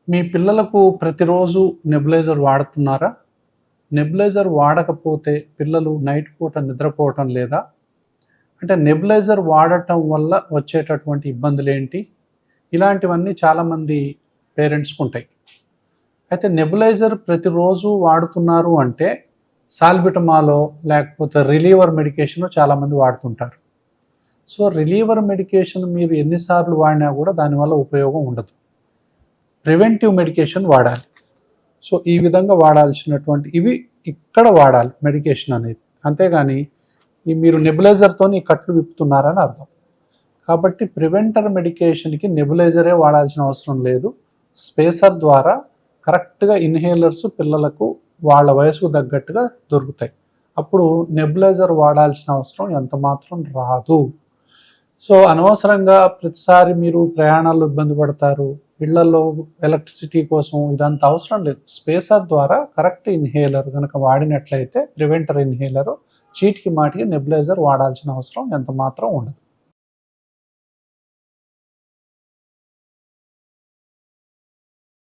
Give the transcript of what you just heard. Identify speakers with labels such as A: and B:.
A: మీ పిల్లలకు ప్రతిరోజు నెబులైజర్ వాడుతున్నారా? నెబులైజర్ వాడకపోతే పిల్లలు నైట్ పూట నిద్రపోవటం లేదా? అంటే నెబులైజర్ వాడటం వల్ల వచ్చేటటువంటి ఇబ్బందులేంటి? ఇలాంటివన్నీ చాలామంది పేరెంట్స్‌కుంటాయి. అయితే నెబులైజర్ ప్రతిరోజు వాడుతున్నారు అంటే సాల్బిటమాలో లేకపోతే రిలీవర్ మెడికేషనో చాలామంది వాడుతుంటారు. సో, రిలీవర్ మెడికేషన్ మీరు ఎన్ని సార్లు వాడినా కూడా దానివల్ల ఉపయోగం ఉండదు. ప్రివెంటివ్ మెడికేషన్ వాడాలి. సో, ఈ విధంగా వాడాల్సినటువంటి ఇవి ఇక్కడ వాడాలి మెడికేషన్ అనేది. అంతేగాని మీరు నెబులైజర్‌తోని ఈ కట్లు విప్పుతున్నారని అర్థం. కాబట్టి ప్రివెంటర్ మెడికేషన్‌కి నెబులైజరే వాడాల్సిన అవసరం లేదు. స్పేసర్ ద్వారా కరెక్ట్‌గా ఇన్‌హేలర్స్ పిల్లలకు వాళ్ళ వయసుకు తగ్గట్టుగా దొరుకుతాయి. అప్పుడు నెబులైజర్ వాడాల్సిన అవసరం ఎంత మాత్రం రాదు. సో, అనవసరంగా ప్రతిసారి మీరు ప్రయాణాల్లో ఇబ్బంది పడతారు. ఇళ్లలో ఎలక్ట్రిసిటీ కోసం ఇదంతా అవసరం లేదు. స్పేసర్ ద్వారా కరెక్ట్ ఇన్‌హేలర్ గనక వాడినట్లయితే ప్రివెంటర్ ఇన్‌హేలర్ చీటికి మాటికి నెబులైజర్ వాడాల్సిన అవసరం ఎంత మాత్రం ఉండదు.